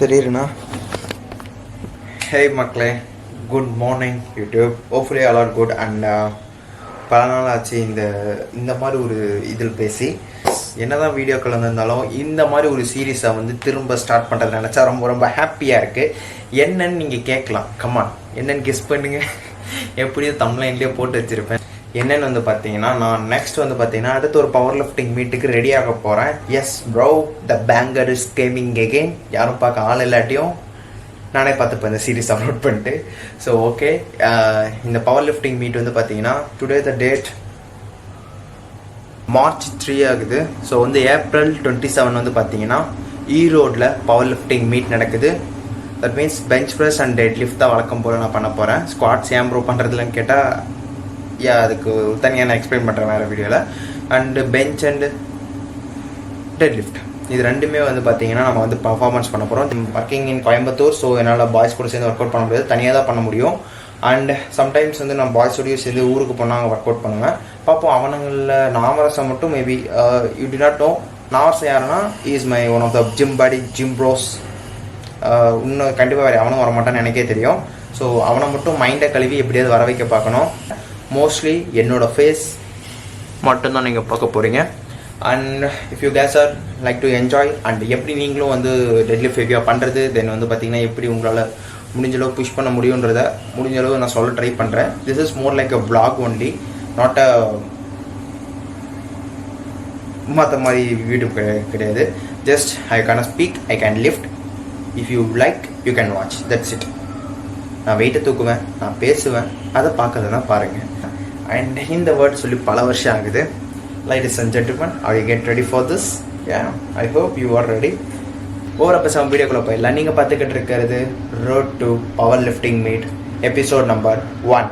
தெரியுதுண்ணா. ஹே மக்களே, good morning YouTube. Hopefully all are good. And பல நாள் ஆச்சு இந்த மாதிரி ஒரு இதில் பேசி. என்னதான் வீடியோக்கள் வந்திருந்தாலும் இந்த மாதிரி ஒரு சீரீஸை வந்து திரும்ப ஸ்டார்ட் பண்ணுறது நினச்சா ரொம்ப ரொம்ப ஹாப்பியாக இருக்குது. என்னன்னு நீங்கள் கேட்கலாம். கமான், என்னன்னு கெஸ் பண்ணுங்க. எப்படியும் தம்ப்லைன்லேயே போட்டு வச்சுருப்பேன். என்னென்னு வந்து பார்த்தீங்கன்னா, நான் நெக்ஸ்ட் வந்து பார்த்தீங்கன்னா அடுத்து ஒரு பவர் லிஃப்டிங் மீட்டுக்கு ரெடி ஆக போகிறேன். Yes bro, the banger is gaming again. யாரும் பார்க்க ஆள் இல்லாட்டியும் நானே பார்த்துப்பேன் இந்த சீரீஸ் அப்லோட் பண்ணிட்டு. ஸோ ஓகே, இந்த பவர் லிஃப்டிங் மீட் வந்து பார்த்தீங்கன்னா டுடே த டேட் March 3 ஆகுது. ஸோ வந்து April 27 வந்து பார்த்தீங்கன்னா ஈரோடில் பவர் லிஃப்டிங் மீட் நடக்குது. That means bench press and deadlift தான் வழக்கம் போல் நான் பண்ண போகிறேன். ஸ்குவாட்ஸ் ஏன் ப்ரோ பண்ணுறதுலன்னு கேட்டால் அதுக்கு தனியாக நான் எக்ஸ்பிளைன் பண்ணுறேன் வேறு வீடியோவில். And bench and deadlift இது ரெண்டுமே வந்து பார்த்தீங்கன்னா நம்ம வந்து பர்ஃபார்மன்ஸ் பண்ண போகிறோம். ஒர்க்கிங் இன் கோயம்புத்தூர், ஸோ என்னால் பாய்ஸ் கூட சேர்ந்து ஒர்க் அவுட் பண்ண முடியாது, தனியாக தான் பண்ண முடியும். அண்ட் சம்டைம்ஸ் வந்து நான் பாய்ஸோடையும் சேர்ந்து ஊருக்கு போனால் அங்கே ஒர்க் அவுட் பண்ணுவேன். பார்ப்போம். அவனுங்களில் நாமரசம் மட்டும் maybe you do not know. Namarasam யாருன்னா is my one of the gym body gym bros. இன்னும் கண்டிப்பாக வேறு அவனும் வரமாட்டான்னு எனக்கே தெரியும். ஸோ அவனை மட்டும் மைண்டை கழுவி எப்படியாவது வர வைக்க பார்க்கணும். மோஸ்ட்லி என்னோடய ஃபேஸ் மட்டும்தான் நீங்கள் பார்க்க போகிறீங்க. And if you guys are like to enjoy and எப்படி நீங்களும் வந்து டெட்லிஃப்ட் ஹெவியாக பண்ணுறது, தென் வந்து பார்த்தீங்கன்னா எப்படி உங்களால் முடிஞ்சளவு புஷ் பண்ண முடியுன்றதை முடிஞ்சளவு நான் சொல்ல ட்ரை பண்ணுறேன். This is more like a vlog only, not a மற்ற மாதிரி வீடியோ கிடையாது. Just I can speak, I can lift. If you like you can watch, that's it. நான் வெயிட்டை தூக்குவேன், நான் பேசுவேன், அதை பார்க்கறதுனா பாருங்கள். அண்ட் இந்த வேர்ட் சொல்லி பல வருஷம் ஆகுது. Ladies and gentlemen, are you get ready for this? Yeah, I hope you are ready. ஓவராக பேசாமல் வீடியோக்குள்ளே போயிடலாம். நீங்கள் பார்த்துக்கிட்டு இருக்கிறது road to power lifting meet episode number 1.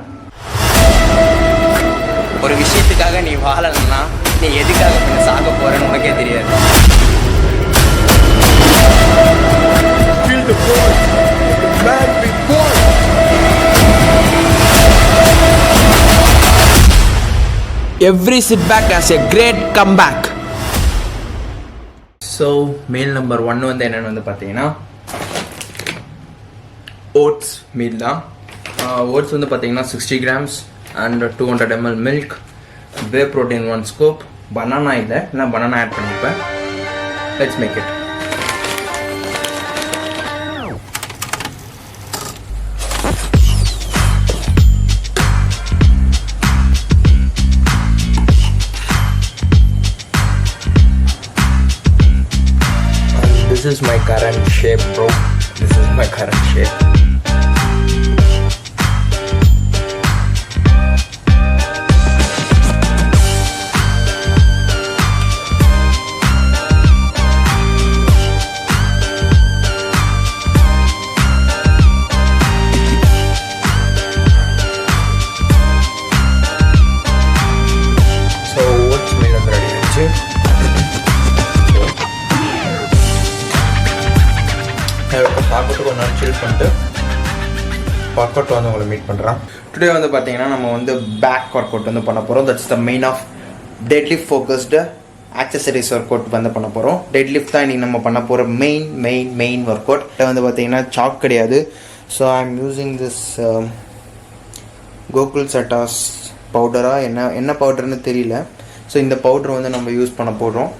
ஒரு விஷயத்துக்காக நீ வாழணும்னா நீ எதுக்காக கொஞ்சம் சாக போகிறேன்னு உனக்கே தெரியாது. Feel the voice, the man before. Every setback has a great comeback. So meal number 1 வந்து என்னென்னு வந்து பார்த்தீங்கன்னா ஓட்ஸ் மீல் தான். ஓட்ஸ் வந்து பார்த்தீங்கன்னா 60 grams and 200 ml milk, whey protein 1 scoop, banana இல்லை, நான் பனானா ஆட் பண்ணிப்பேன். Let's make it. This is my current shape, bro. This is my current shape. So, what's my number ready? பார்க்கட்டு கொஞ்ச நாள் சில் பண்ணிட்டு work out வந்து உங்களை meet பண்ணுறேன். Today வந்து பார்த்தீங்கன்னா நம்ம வந்து பேக் ஒர்க் அவுட் வந்து பண்ண போகிறோம். That's the main of deadlift focused accessories work out வந்து பண்ண போகிறோம். டெட்லிஃப்ட் தான் இன்றைக்கி நம்ம பண்ண போகிற மெயின் ஒர்க் அவுட். வந்து பார்த்தீங்கன்னா சாக் கிடையாது. So I am using this Gokul சட்டாஸ் பவுடரா என்ன பவுடர்னு தெரியல. ஸோ இந்த பவுடர் வந்து நம்ம யூஸ் பண்ண போடுறோம்.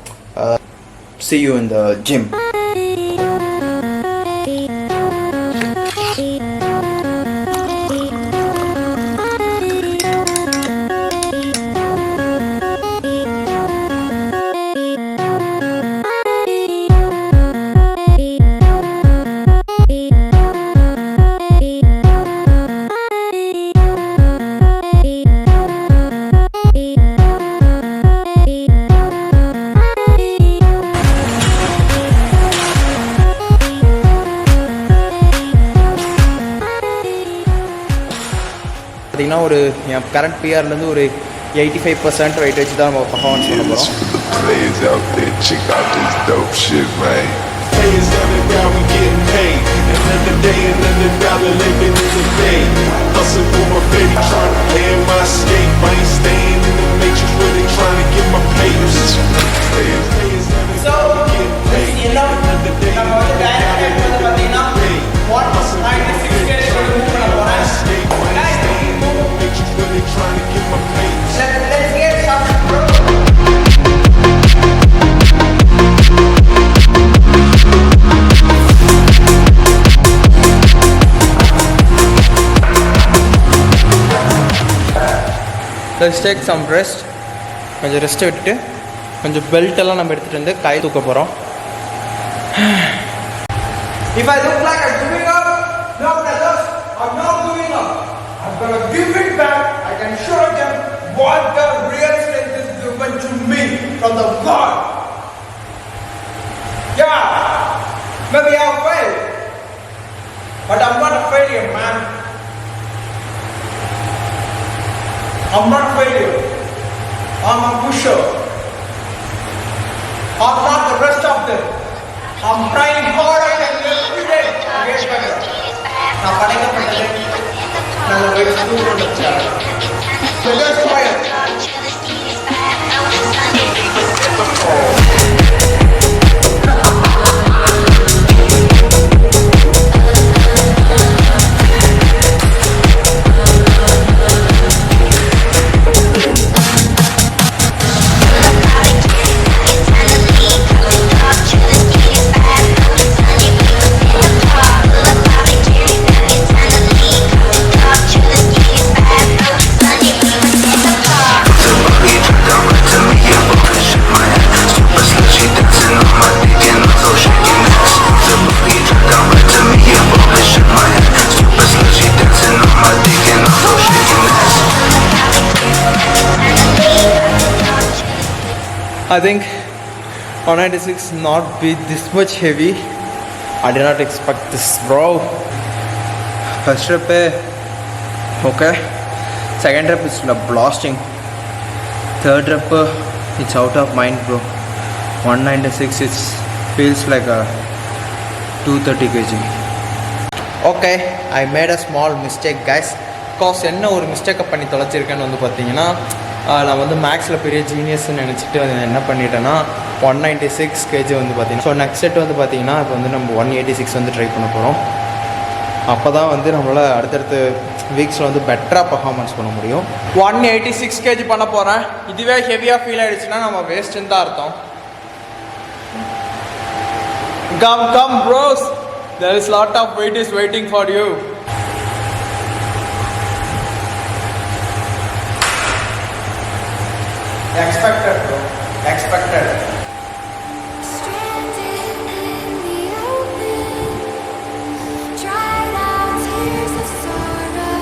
see you in the gym. பார்த்தீங்கன்னா ஒரு என் கரண்ட் பிஆர்லேருந்து ஒரு 85% வெயிட் வச்சு தான் நம்ம பர்ஃபார்மன்ஸ் பண்ண போகிறோம். So, let's take some rest. கொஞ்சம் ரெஸ்ட் விட்டுட்டு கொஞ்சம் பெல்ட் எல்லாம் நம்ம எடுத்துகிட்டு வந்து கை தூக்க போகிறோம். If I look like I'm giving up, no brothers, I'm not giving up. I'm gonna give it back. I can show them what the real strength is given to me from the God. Yeah, maybe I'll fail, but I'm not a failure, man. I'm not failure. I'm a pusher. I'm not the rest of them. I'm trying harder than every day to get better. நான் படைக்கப்பட்டது நல்ல வயசு. Just quiet. I think 196 not be this much heavy. I did not expect this, bro. First rep, okay. Second rep is blasting. Third rep, it's out of mind, bro. 196 it feels like a 230 kg. Okay, I made a small mistake, guys. Cause என்ன ஒரு மிஸ்டேக்கை பண்ணி தொலைச்சிருக்கேன்னு வந்து பார்த்தீங்கன்னா, நான் வந்து மேக்ஸில் பெரிய ஜீனியஸ்ன்னு நினச்சிட்டு வந்து என்ன பண்ணிட்டேன்னா 196 kg வந்து பார்த்தீங்கன்னா, ஸோ நெக்ஸ்ட் செட் வந்து பார்த்தீங்கன்னா இப்போ வந்து நம்ம 186 வந்து ட்ரை பண்ண போகிறோம். அப்போ தான் வந்து நம்மளால் அடுத்தடுத்த வீக்ஸில் வந்து பெட்டராக பர்ஃபார்மன்ஸ் பண்ண முடியும். 186 kg பண்ண போகிறேன். இதுவே ஹெவியாக ஃபீல் ஆகிடுச்சுன்னா நம்ம வேஸ்ட்டுன்னு தான் அர்த்தம். Come bros, there is lot of weight is waiting for you. Expected, bro. Expected. Stranded in the open, dried out tears of sorrow,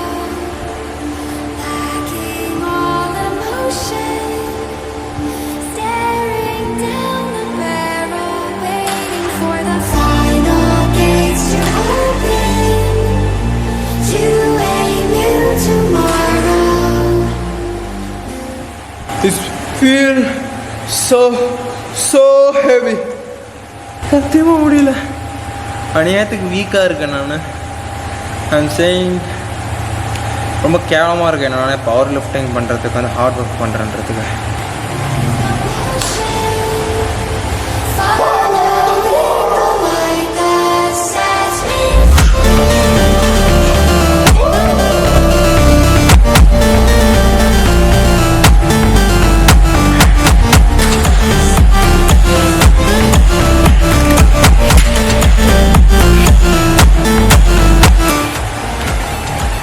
lacking all emotion, staring down the barrel, waiting for the final gates to open, to a new tomorrow. This feel so heavy. சத்தியமாக முடியல. அநியாயத்துக்கு வீக்காக இருக்கேன் நான். I'm saying ரொம்ப கேவலமாக இருக்கேன் நான் பவர் லிஃப்டிங் பண்ணுறதுக்கு வந்து ஹார்ட் ஒர்க் பண்ணுறன்றதுக்கு.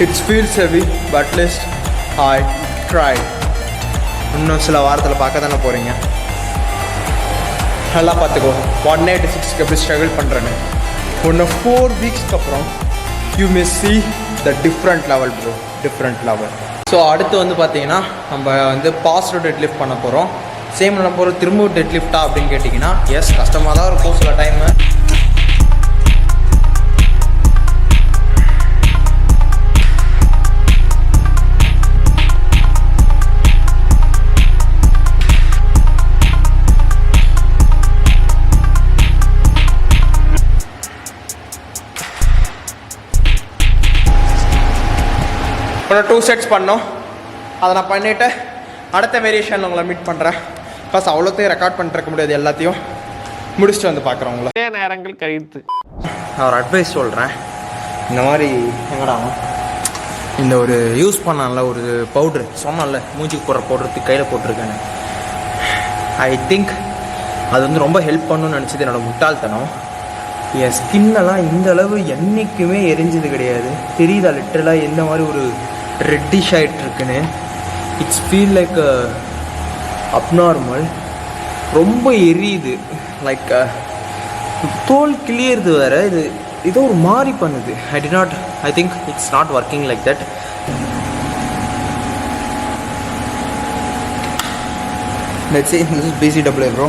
It feels heavy, but at least I tried. இன்னும் சில வாரத்தில் பார்க்க தானே போகிறீங்க. நல்லா பார்த்துக்கோ 186 எப்படி ஸ்ட்ரகிள் பண்ணுறேன்னு. இன்னும் 4 வீக்ஸ்க்கு அப்புறம் you may see the different level, bro. Different level. So அடுத்து வந்து பார்த்தீங்கன்னா நம்ம வந்து பாசிட்டிவ் டெட் லிஃப்ட் பண்ண போகிறோம். சேம் பண்ண போகிற திரும்ப டெட் லிஃப்ட்டா அப்படின்னு கேட்டிங்கன்னா எஸ், கஷ்டமாக தான் இருக்கும் சில டைமு. ஒரு 2 sets பண்ணோம். அதை நான் பண்ணிவிட்டு அடுத்த வேரியேஷன் உங்களை மீட் பண்ணுறேன். ப்ளஸ் அவ்வளோத்தையும் ரெக்கார்ட் பண்ணிருக்க முடியாது, எல்லாத்தையும் முடிச்சுட்டு வந்து பார்க்குறேன் உங்களை. நேரங்கள் கழித்து நான் ஒரு அட்வைஸ் சொல்கிறேன். இந்த மாதிரி எங்கடா இந்த ஒரு யூஸ் பண்ணல ஒரு பவுட்ரு சொன்னால மூஞ்சிக்கு போடுற பவுட்ரு கையில் போட்டிருக்கேன்னு. ஐ திங்க் அது வந்து ரொம்ப ஹெல்ப் பண்ணணும்னு நினச்சது என்னோடய முட்டாள்தனம். என் ஸ்கின்னெல்லாம் இந்த அளவு என்றைக்குமே எரிஞ்சது கிடையாது. தெரியுதா லிட்டரலாக எந்த மாதிரி ஒரு ரெட்டிஷ் ஆகிட்டுருக்குன்னு. It's feel like abnormal. ரொம்ப எரியுது, லைக் தோல் கிளியறது வேறு. இது ஏதோ ஒரு மாதிரி பண்ணுது. I think it's not working like that. Let's say this is BCAA bro,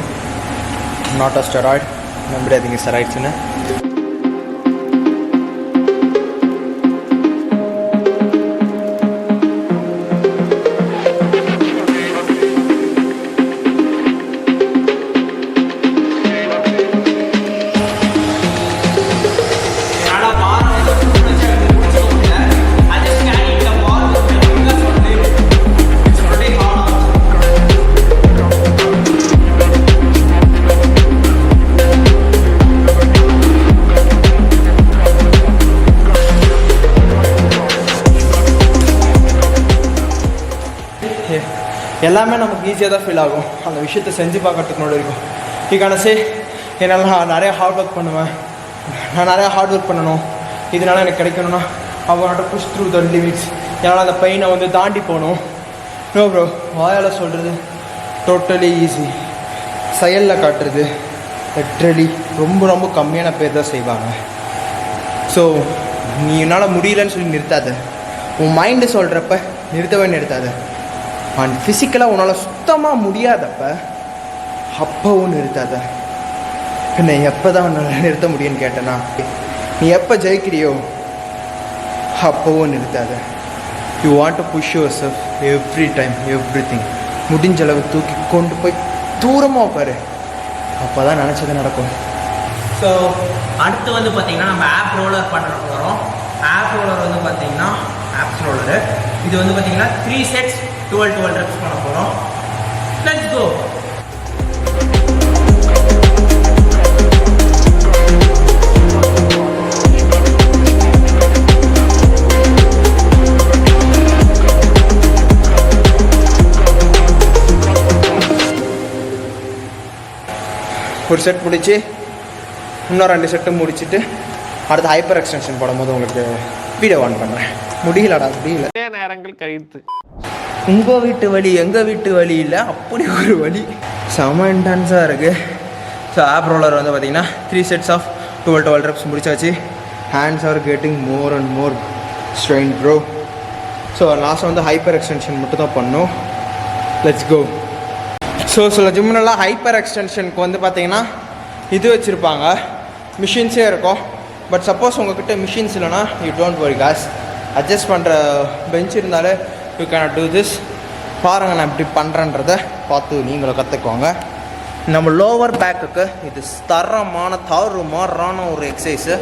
not a steroid. Remember, I think it's steroids in it. எல்லாமே நமக்கு ஈஸியாக தான் ஃபீல் ஆகும் அந்த விஷயத்தை செஞ்சு பார்க்கறதுக்கு முன்னாடி இருக்கும். இக்கானசே என்னால் நான் நிறைய ஹார்ட் ஒர்க் பண்ணுவேன், நான் நிறையா ஹார்ட் ஒர்க் பண்ணணும், இதனால் எனக்கு கிடைக்கணும்னா அவங்கள்ட்ட புஷ் த்ரூ த லிமிட்ஸ். என்னால் அந்த பெயினை வந்து தாண்டி போகணும். நோ ப்ரோ, வாயால் சொல்கிறது டோட்டலி ஈஸி, செயலில் காட்டுறது லிட்ரலி ரொம்ப ரொம்ப கம்மியான பேர் தான் செய்வாங்க. ஸோ நீ என்னால் முடியலன்னு சொல்லி நிறுத்தாத. உன் மைண்டு சொல்கிறப்ப நிறுத்தாத. அண்ட் ஃபிசிக்கலாக உன்னால் சுத்தமாக முடியாதப்ப அப்பவும் நிறுத்தாத. என்னை எப்போ தான் உன்னால் நிறுத்த முடியும்னு கேட்டேன்னா, நீ எப்போ ஜெயிக்கிறியோ அப்பவும் நிறுத்தாத. You want to push yourself every time, everything. முடிஞ்ச அளவு தூக்கி கொண்டு போய் தூரமாக உட்காரு, அப்போ தான் நினச்சது நடக்கும். ஸோ அடுத்து வந்து பார்த்திங்கன்னா நம்ம ஆப் ரோலர் பண்ணுற போகிறோம். ஆப் ரோலர் வந்து பார்த்திங்கன்னா ஆப்ஸ் ரோலரு இது வந்து பார்த்திங்கன்னா 3 sets 12 reps பண்ண போகிறோம். Let's go. ஒரு செட் முடிச்சு இன்னும் 2 செட்டு முடிச்சுட்டு அடுத்து ஹைப்பர் எக்ஸ்டென்ஷன் போடும்போது உங்களுக்கு வீடியோ ஆன் பண்ணுறேன். முடியலடா, முடியல. நேரங்கள் கழித்து உங்கள் வீட்டு வலி எங்கள் வீட்டு வலி இல்லை, அப்படி ஒரு வலி செம இன்டென்ஸாக இருக்குது. ஸோ ஆப் ரோலர் வந்து பார்த்திங்கன்னா 3 sets of 12 reps முடிச்சாச்சு. Hands are getting more and more strain bro. So last வந்து ஹைப்பர் எக்ஸ்டென்ஷன் மட்டும் தான் பண்ணோம். Let's go. ஸோ சில ஜிம்னெல்லாம் ஹைப்பர் எக்ஸ்டென்ஷனுக்கு வந்து பார்த்திங்கன்னா இது வச்சுருப்பாங்க, மிஷின்ஸே இருக்கும். பட் சப்போஸ் உங்கள்கிட்ட மிஷின்ஸ் இல்லைனா you don't worry cause, adjust பண்ணுற பெஞ்ச் இருந்தாலே யூ கேன் டூ திஸ். பாருங்கள் நான் இப்படி பண்ணுறேன்றதை பார்த்து நீங்களும் கற்றுக்குவாங்க. நம்ம லோவர் பேக்குக்கு இது தரமான தாறுமாறான ஒரு எக்ஸசைஸு.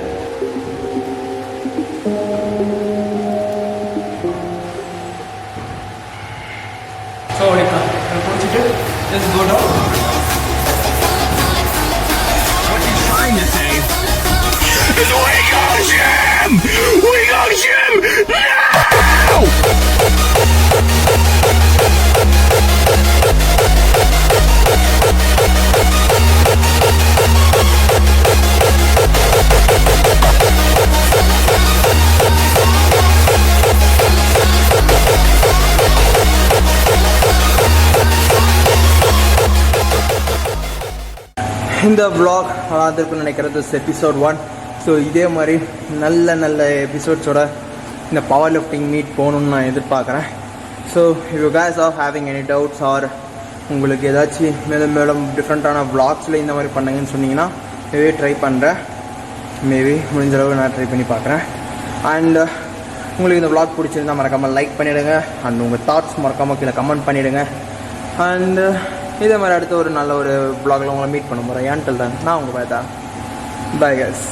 ஸோ பிடிச்சிட்டு just go down. We go gym! We go gym now! இந்த vlog வந்திருக்குன்னு நினைக்கிறது எபிசோட் 1. ஸோ இதே மாதிரி நல்ல நல்ல எபிசோட்ஸோட இந்த பவர் லிஃப்டிங் மீட் போகணுன்னு நான் எதிர்பார்க்குறேன். So you guys are having any doubts or உங்களுக்கு ஏதாச்சும் மேலும் மேலும் டிஃப்ரெண்ட்டான vlogsல இந்த மாதிரி பண்ணுங்கன்னு சொன்னீங்கன்னா மேபி ட்ரை பண்ணுறேன். மேபி முடிஞ்ச அளவு நான் ட்ரை பண்ணி பார்க்குறேன். அண்ட் உங்களுக்கு இந்த vlog பிடிச்சிருந்தா மறக்காமல் லைக் பண்ணிவிடுங்க. அண்ட் உங்கள் தாட்ஸ் மறக்காமல் கீழே கமெண்ட் பண்ணிவிடுங்க. அண்டு இதே மாதிரி அடுத்த ஒரு நல்ல ஒரு vlogல உங்களை மீட் பண்ண போகிறேன். until then நான் உங்கள் பாய் தான். Bye guys.